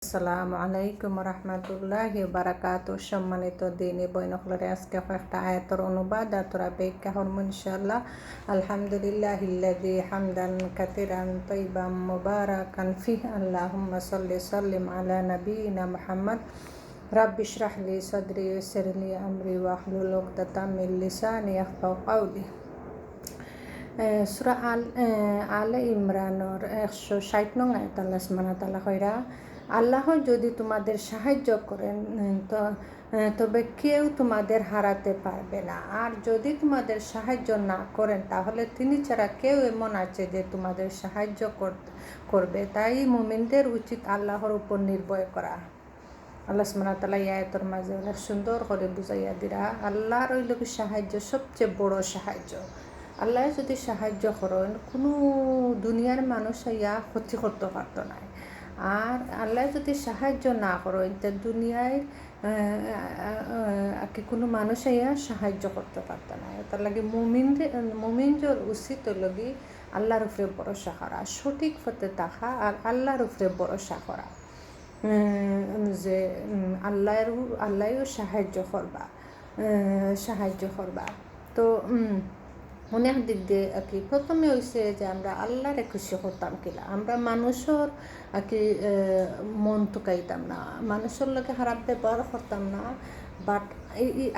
আসসালামু আলাইকুম রহমতুল্লাহি বারাকাতু। সম্মানিত দিনী বইনকলরে আজকে কয়েকটা আয়াতের অনুবাদ আর তোরা ব্যাখ্যা হরম ইনশাআল্লাহ। আলহামদুলিল্লাহিল্লাযী হামদান কাসীরান তাইয়্যিবান মুবারাকান ফিহি আল্লাহুম্মা সাল্লি সাল্লিম আলা নাবিয়িনা মুহাম্মদ। রাব্বি ইশরাহ লি সাদরি ওয়াইসির লি আমরি ওয়াহলুল উকদাতাম মিন লিসানি ইয়াফকাহু কওলি। সূরা আলে ইমরানের 160 নং আয়াত আল্লাহ সুবহানাহু ওয়া তাআলা কইরা, আল্লাহ যদি তোমাদের সাহায্য করেন তবে কেউ তোমাদের হারাতে পারবে না, আর যদি তোমাদের সাহায্য না করেন তাহলে তিনি ছাড়া কেউ এমন আছে যে তোমাদের সাহায্য করবে। তাই মুমিনদের উচিত আল্লাহর উপর নির্ভর করা। আল্লাহ সুবহানাহু ওয়া তাআলা এই আয়াতের মাঝে অনেক সুন্দর করে বুঝাইয়া দিরা, আল্লাহর ওই লোকের সাহায্য সবচেয়ে বড় সাহায্য। আল্লাহ যদি সাহায্য করেন কোনো দুনিয়ার মানুষ ইয়া ক্ষতি করতে পারত না, আর আল্লাহ যদি সাহায্য না করেন তা দুনিয়ায় কোনো মানুষ ইয়া সাহায্য করতে পারত না। তার লাগে মুমিনদের উচিত লাগি আল্লাহর উপরে ভরসা করা, সঠিক পথে থাকা আর আল্লাহর উপরে ভরসা করা, যে আল্লাহও সাহায্য করবা। তো অনেক দিক দিয়ে প্রথমে হয়েছে যে আমরা আল্লাহরে খুশি করতাম কিলা, আমরা মানুষের মন টুকাইতাম না, মানুষের লোকে খারাপ ব্যবহার করতাম না। বাট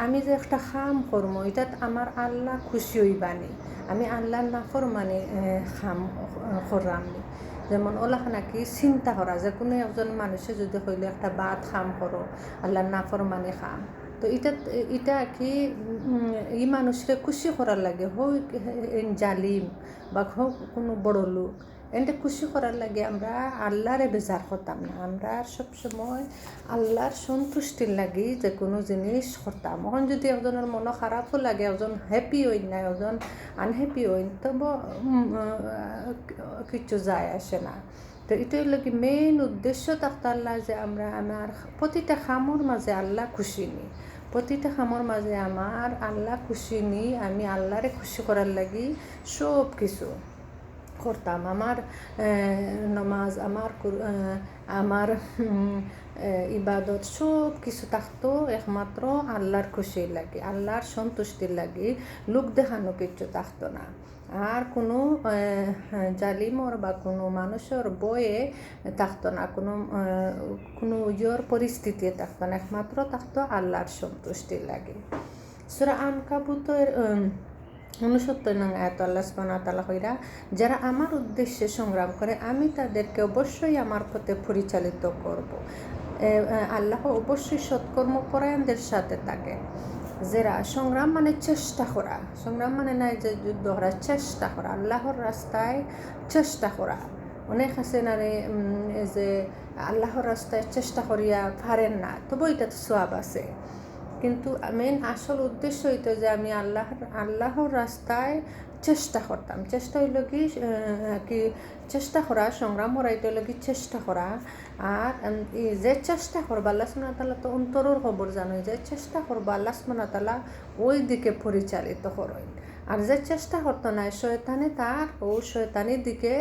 আমি যে একটা খাম করবো এটাত আমার আল্লাহ খুশি হইবানি, আমি আল্লাহর নাফরমানি খাম করলামনি। যেমন ওলাখ নাকি চিন্তা করা যে কোনো একজন মানুষে যদি হইলে একটা বাদ খাম করো আল্লাহর নাফরমানি খাম, তো এটা এই মানুষকে খুশি করার লাগে, হোক জালিম বা হোক কোনো বড় লোক, এনটা খুশি করার লাগে আমরা আল্লাহরে বেজার করতাম না। আমরা সবসময় আল্লাহর সন্তুষ্টির লাগি যে কোনো জিনিস করতাম। এখন যদি একজনের মন খারাপও লাগে, একজন হ্যাপি হইন না, একজন আনহ্যাপি হইন, তবু কিছু যায় আসে না। তো এটাই লাগে মেইন উদ্দেশ্য থাকতে আল্লাহ যে আমরা আমার প্রতিটা খামর মাঝে আল্লাহ খুশি নিই, প্রতিটা খামর মাঝে আমার আল্লাহ খুশি নিই, আমি আল্লাহরে খুশি করার লাগি সব কিছু করতাম। আমার নমাজ, আমার ইবাদত সব কিছু থাকতো একমাত্র আল্লাহর খুশির লাগে, আল্লাহর সন্তুষ্টির লাগে, লোক দেখানো কিছু থাকতো না। আর কোনো জালিমর বা কোনো মানুষের বয়ে থাকতো না, কোনো ইয়র পরিস্থিতি থাকতো না, একমাত্র থাকতো আল্লাহর সন্তুষ্টির লাগে। সূরা আনকাবুতের 69 নং আয়াত আল্লাহ সুবহানাহু ওয়া তাআলা কইরা, যারা আমার উদ্দেশ্যে সংগ্রাম করে আমি তাদেরকে অবশ্যই আমার পথে পরিচালিত করব। আল্লাহ অবশ্যই সৎকর্মপরায়ণদের সাথে থাকে। যারা সংগ্রাম মানে চেষ্টা করা, সংগ্রাম মানে নাই যে যুদ্ধ করা, চেষ্টা করা, আল্লাহর রাস্তায় চেষ্টা করা। অনেক আছে না রে যে আল্লাহর রাস্তায় চেষ্টা করিয়া পারেন না, তবু এটা তো সওয়াব আছে, কিন্তু মেন আসল উদ্দেশ্য হইতো যে আমি আল্লাহর রাস্তায় চেষ্টা করতাম। চেষ্টা হইল কি চেষ্টা করা, সংগ্রাম করা, এটা হইল কি চেষ্টা করা। আর যে চেষ্টা করবা আল্লাহ সুবহানাহু ওয়া তাআলা তো অন্তরের খবর জানো, যে চেষ্টা করবা আল্লাহ সুবহানাহু ওয়া তাআলা ওই দিকে পরিচালিত করেন। আর যে চেষ্টা করতো না শয়তানে তার শয়তানির দিকে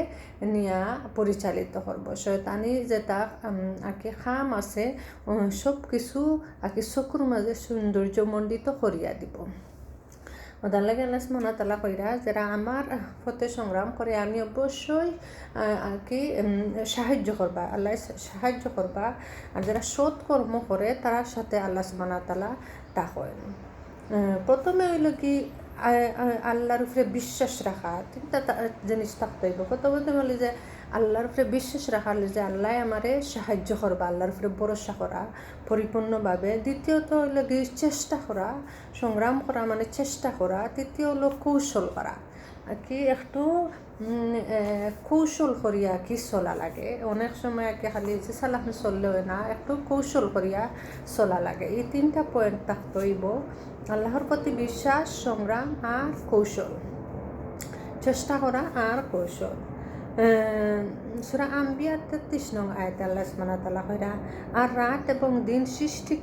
নিয়ে পরিচালিত করব। শয়তানি যে তার খাম আছে সব কিছু চকুর মাঝে সৌন্দর্যমণ্ডিত করিয়া দিব। ওদের লাগে আল্লাহ সুবহানাহু ওয়া তাআলা কইরা, যারা আমার পথে সংগ্রাম করে আমি অবশ্যই সাহায্য করবা, আল্লাহ সাহায্য করবা। আর যারা সৎ কর্ম করে তার সাথে আল্লাহ সুবহানাহু ওয়া তাআলা থাকেন। প্রথমে হইল কি আল্লাহর উপরে বিশ্বাস রাখা, তিনটা জিনিস থাকতে হইব। প্রথমে বলি যে আল্লাহর উপরে বিশ্বাস রাখা, যে আল্লাহ আমারে সাহায্য করবা, আল্লাহর উপরে ভরসা করা পরিপূর্ণভাবে। দ্বিতীয়ত হইল কি চেষ্টা করা, সংগ্রাম করা মানে চেষ্টা করা। তৃতীয় হলো কৌশল করা, একটু কৌশল করিয়া চলা লাগে। অনেক সময় খালি যে সালাম চললে হয় না, একটু কৌশল করিয়া চলা লাগে। এই তিনটা পয়েন্ট থাকতে হইব, আল্লাহর প্রতি বিশ্বাস, সংগ্রাম আর কৌশল, চেষ্টা করা আর কৌশল। সূরা আম্বিয়া 33 নং আয়াত আল্লাহ সুবহানাহু ওয়া তাআলা কইরা, আর রাত এবং দিন সৃষ্টি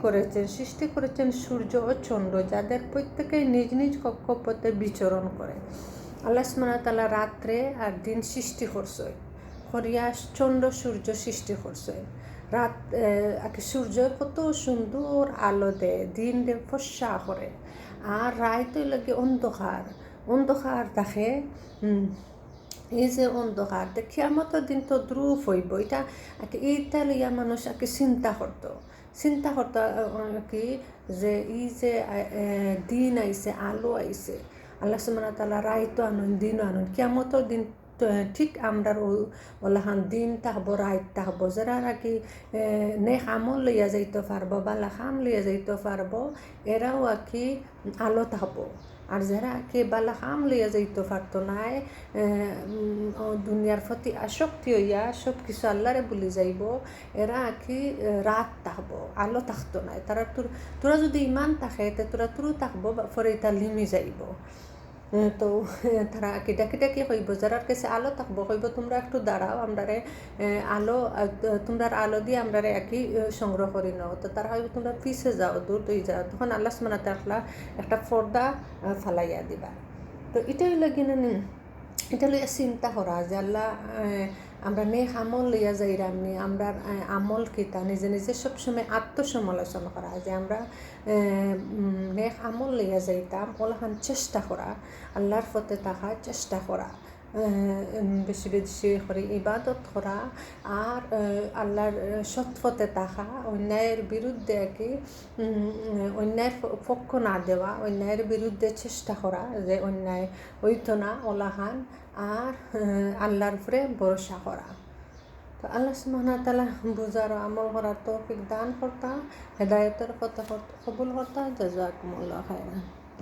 করেছেন সূর্য ও চন্দ্র, যাদের প্রত্যেকেই নিজ নিজ কক্ষপথে বিচরণ করে। আল্লাহ সুবহানাহু ওয়া তাআলা রাত্রে আর দিন সৃষ্টি করিয়া চন্দ্র সূর্য সৃষ্টি করছে। রাত আগে সূর্য কত সুন্দর আলো দেয়, দিন রে ফর্সা করে, আর রাত লাগে অন্ধকার অন্ধকার দেখে। এই যে অন্ধকার কিয়ামতের দিন তো দ্রুপ হইব, এইটা লইয়া মানুষ চিন্তা করতো কি, যে এই যে দিন আইছে, আলো আইছে, আল্লাহ সুবহানাহু ওয়া তাআলা রাইতো আনুন দিনও আনুন, কিয়ামতের দিন ঠিক আমরা ওলাহান দিন থাকবো, রাইত থাকবো, যারা নাকি নেক আমল লইয়া যাইতে পারবো, বালা খাম লইয়া যাইতে পারবো, এরাও আর কি আলো থাকবো। আর যারা কে বালা খাম লইয়া যাইতে পারতো নাই, দুনিয়ার প্রতি আসক্তি হইয়া সব কিছু আল্লাহরে বলি যাইব, এরা আর কি রাত থাকবো, আলো থাকতো নাই। তোরা যদি ইমান থাকে তোরা থাকবো, পরে এটা লিমি যাইব। তো তারা কিটা কি কইব, যারার কাছে আলো থাকবো কইব তোমরা একটু দাঁড়াও, আমরারে আলো, তোমরার আলো দিয়ে আমরারে একই সংগ্রহ করি নাও। তো তারা কইব তোমরা পিছে যাও, দূর হয়ে যাও। তখন আল্লাহ সুবহানাহু ওয়া তাআলা একটা পর্দা ফালাইয়া দিবা। তো এটাই লাগে না, এটা লইয়া চিন্তা করা যে আল্লাহ আমরা নেক আমল লইয়া যাইরামনি, আমরা আমল কিতা নিজে নিজে সবসময় আত্মসমালোচনা করা, যে আমরা নেক আমল লইয়া যাইতাম, ওলাখান চেষ্টা করা, আল্লাহর পথে থাকার চেষ্টা করা, বেশি বেশি করে ইবাদত করা, আর আল্লাহর সৎ পথে থাকা, অন্যায়ের বিরুদ্ধে কি অন্যায়ের পক্ষ না দেওয়া, অন্যায়ের বিরুদ্ধে চেষ্টা করা যে অন্যায় হইতো না ওলাখান, আর আল্লাহর উপরে ভরসা করা। তো আল্লাহ সুবহানাহু ওয়া তাআলা বুঝার আমল করার তৌফিক দান করতা, হেদায়েতের পথে কবুল করতা। জাযাকুমুল্লাহু খাইরান।